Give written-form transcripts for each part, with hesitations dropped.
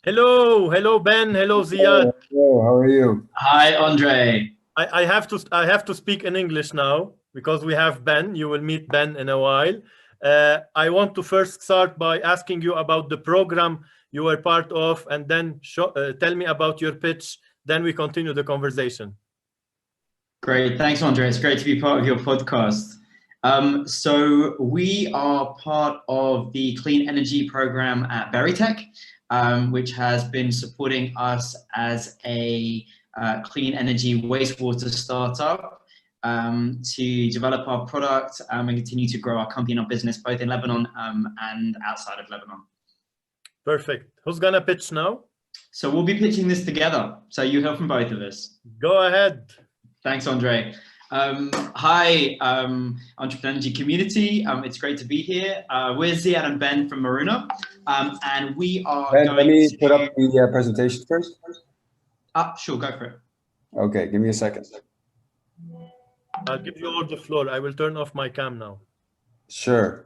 Hello, Ben. Hello, Ziad. Hello, how are you? Hi, Andre. I have to speak in English now because we have Ben. You will meet Ben in a while. I want to first start by asking you about the program you were part of, and then tell me about your pitch. Then we continue the conversation. Great. Thanks, Andre. It's great to be part of your podcast. So we are part of the clean energy program at Veritech, which has been supporting us as a clean energy wastewater startup to develop our product and continue to grow our company and our business both in Lebanon and outside of Lebanon. Perfect. Who's gonna pitch now? So we'll be pitching this together. So you hear from both of us. Go ahead. Thanks, Andre. Hi, Entrepreneur Energy community. It's great to be here. We're Ziad and Ben from Maruna, and we are Ben, going let me to... put up the presentation first. Sure, go for it. Okay, give me a second. I'll give you all the floor. I will turn off my cam now. Sure.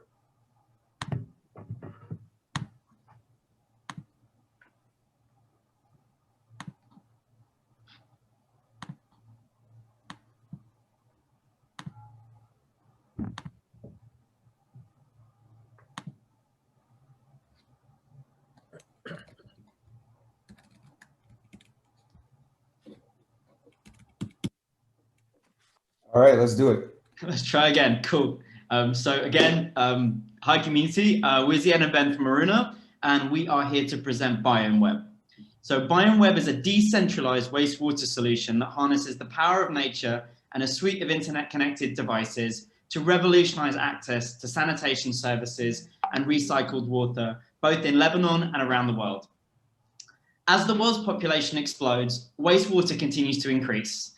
All right, let's do it. Let's try again. Cool. So again, hi community. We're Ziad and Ben from Maruna, and we are here to present BiomWeb. So BiomWeb is a decentralized wastewater solution that harnesses the power of nature and a suite of internet-connected devices to revolutionize access to sanitation services and recycled water, both in Lebanon and around the world. As the world's population explodes, wastewater continues to increase.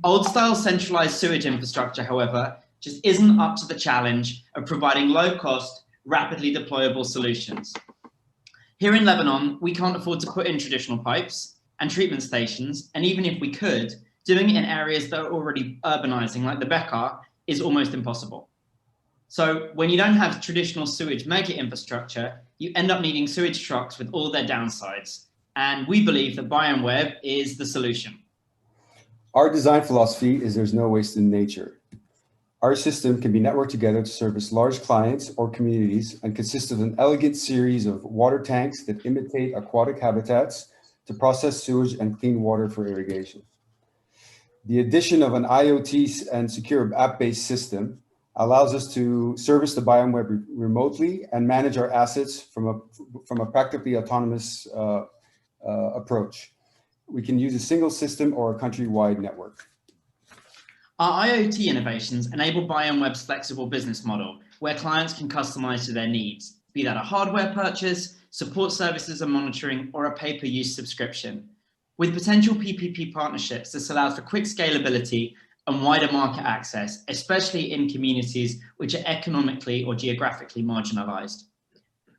Old-style centralized sewage infrastructure, however, just isn't up to the challenge of providing low-cost, rapidly deployable solutions. Here in Lebanon, we can't afford to put in traditional pipes and treatment stations, and even if we could, doing it in areas that are already urbanizing, like the Bekaa, is almost impossible. So when you don't have traditional sewage mega infrastructure, you end up needing sewage trucks with all their downsides. And we believe that BiomWeb is the solution. Our design philosophy is there's no waste in nature. Our system can be networked together to service large clients or communities and consists of an elegant series of water tanks that imitate aquatic habitats to process sewage and clean water for irrigation. The addition of an IoT and secure app-based system allows us to service the BiomWeb remotely and manage our assets from a practically autonomous approach. We can use a single system or a countrywide network. Our IoT innovations enable BiomWeb's flexible business model, where clients can customize to their needs, be that a hardware purchase, support services and monitoring, or a pay-per-use subscription. With potential PPP partnerships, this allows for quick scalability and wider market access, especially in communities which are economically or geographically marginalized.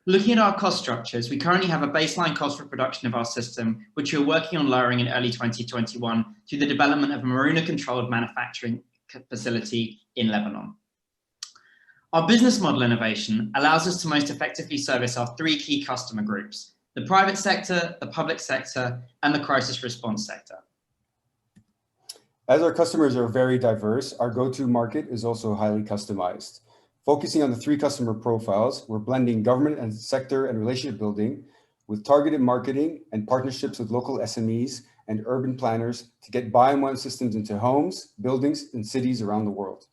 Looking at our cost structures, we currently have a baseline cost for production of our system, which we're working on lowering in early 2021 through the development of a Maruna-controlled manufacturing facility in Lebanon. Our business model innovation allows us to most effectively service our three key customer groups: the private sector, the public sector, and the crisis response sector. As our customers are very diverse, our go-to market is also highly customized. Focusing on the three customer profiles, we're blending government and sector and relationship building with targeted marketing and partnerships with local SMEs and urban planners to get BiomWeb systems into homes, buildings, and cities around the world.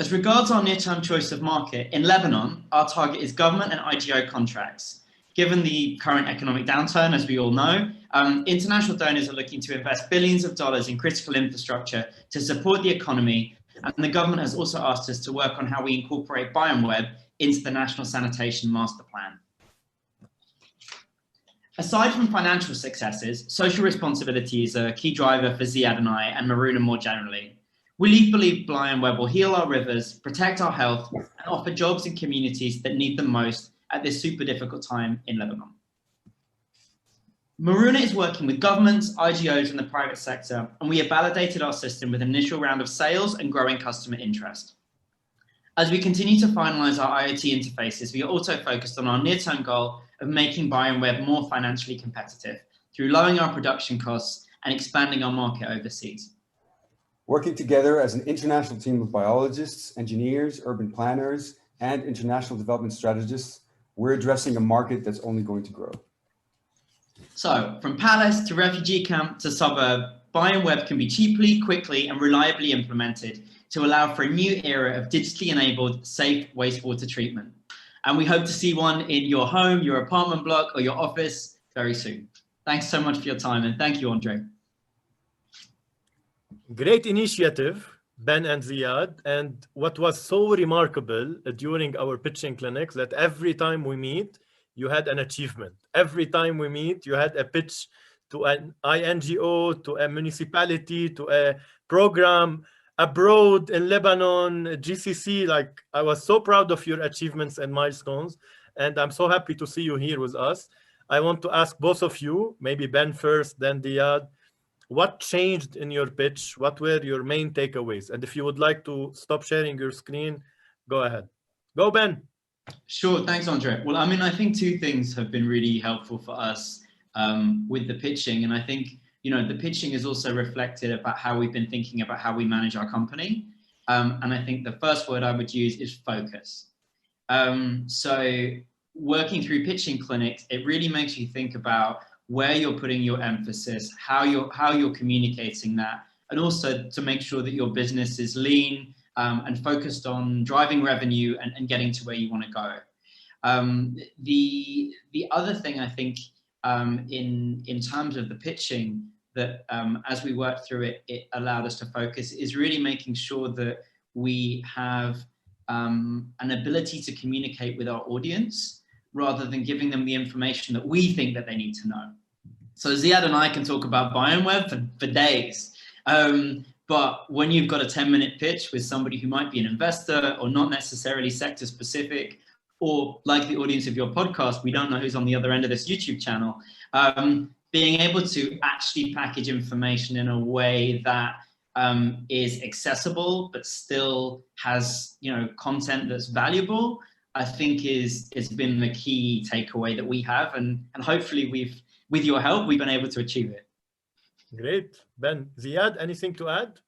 As regards our near-term choice of market, in Lebanon, our target is government and IGO contracts. Given the current economic downturn, as we all know, international donors are looking to invest billions of dollars in critical infrastructure to support the economy. And the government has also asked us to work on how we incorporate BiomWeb into the National Sanitation Master Plan. Aside from financial successes, social responsibility is a key driver for Ziad and I, and Maruna more generally. We believe BiomWeb will heal our rivers, protect our health, and offer jobs in communities that need them most at this super difficult time in Lebanon. Maruna is working with governments, IGOs, and the private sector, and we have validated our system with an initial round of sales and growing customer interest. As we continue to finalize our IoT interfaces, we are also focused on our near-term goal of making BiomWeb more financially competitive through lowering our production costs and expanding our market overseas. Working together as an international team of biologists, engineers, urban planners, and international development strategists, we're addressing a market that's only going to grow. So, from palace to refugee camp to suburb, BiomWeb can be cheaply, quickly, and reliably implemented to allow for a new era of digitally enabled, safe wastewater treatment. And we hope to see one in your home, your apartment block, or your office very soon. Thanks so much for your time, and thank you, Andre. Great initiative, Ben and Ziad. And what was so remarkable during our pitching clinics, that every time we meet, you had an achievement. Every time we meet, you had a pitch to an INGO, to a municipality, to a program abroad in Lebanon, GCC. Like, I was so proud of your achievements and milestones, and I'm so happy to see you here with us. I want to ask both of you, maybe Ben first, then Ziad, what changed in your pitch? What were your main takeaways? And if you would like to stop sharing your screen, go ahead. Go, Ben. Sure, thanks, Andre. Well, I mean, I think two things have been really helpful for us with the pitching. And I think, you know, the pitching is also reflected about how we've been thinking about how we manage our company. And I think the first word I would use is focus. So working through pitching clinics, it really makes you think about where you're putting your emphasis, how you're communicating that, and also to make sure that your business is lean and focused on driving revenue and getting to where you want to go. The other thing I think in terms of the pitching that as we worked through it, it allowed us to focus is really making sure that we have an ability to communicate with our audience rather than giving them the information that we think that they need to know. So Ziad and I can talk about BiomWeb for days. But when you've got a 10-minute pitch with somebody who might be an investor or not necessarily sector specific, or like the audience of your podcast, we don't know who's on the other end of this YouTube channel, being able to actually package information in a way that is accessible, but still has, you know, content that's valuable, I think has been the key takeaway that we have. And hopefully with your help, we've been able to achieve it. Great. Ben, Ziad, anything to add?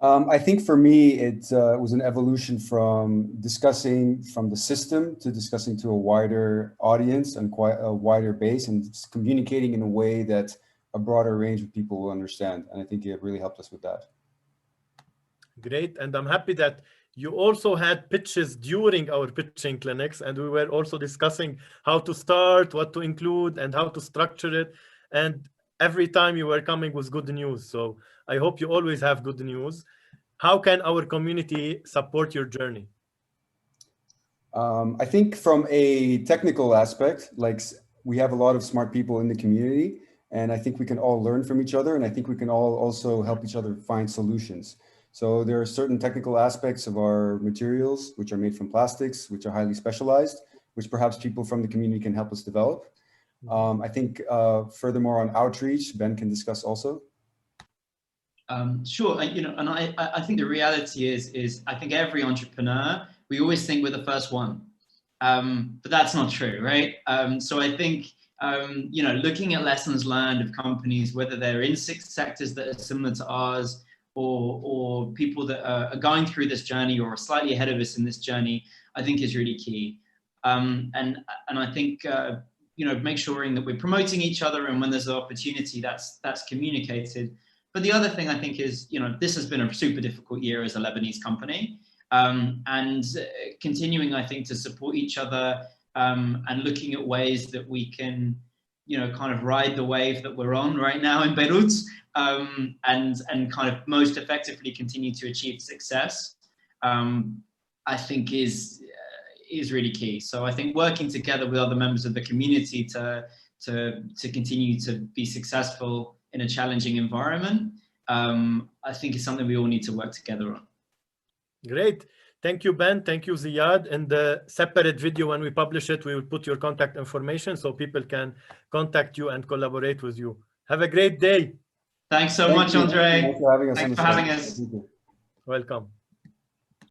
I think for me, it was an evolution from discussing from the system to discussing to a wider audience and quite a wider base, and communicating in a way that a broader range of people will understand. And I think it really helped us with that. Great. And I'm happy that you also had pitches during our pitching clinics, and we were also discussing how to start, what to include, and how to structure it. And every time you were coming with good news. So I hope you always have good news. How can our community support your journey? I think from a technical aspect, like we have a lot of smart people in the community, and I think we can all learn from each other. And I think we can all also help each other find solutions. So there are certain technical aspects of our materials, which are made from plastics, which are highly specialized, which perhaps people from the community can help us develop. I think furthermore on outreach, Ben can discuss also. Sure, you know, and I think the reality is I think every entrepreneur, we always think we're the first one, but that's not true, right? So I think, you know, looking at lessons learned of companies, whether they're in sectors that are similar to ours, or people that are going through this journey or are slightly ahead of us in this journey, I think is really key. And I think, you know, make sure that we're promoting each other, and when there's an opportunity, that's communicated. But the other thing I think is, you know, this has been a super difficult year as a Lebanese company, and continuing, I think, to support each other and looking at ways that we can, you know, kind of ride the wave that we're on right now in Beirut, and kind of most effectively continue to achieve success, I think is really key. So I think working together with other members of the community to continue to be successful in a challenging environment, I think is something we all need to work together on. Great. Thank you, Ben. Thank you, Ziad. In the separate video, when we publish it, we will put your contact information so people can contact you and collaborate with you. Have a great day. Thanks so much, Andre. Thanks for having us. Thanks for having us. Welcome.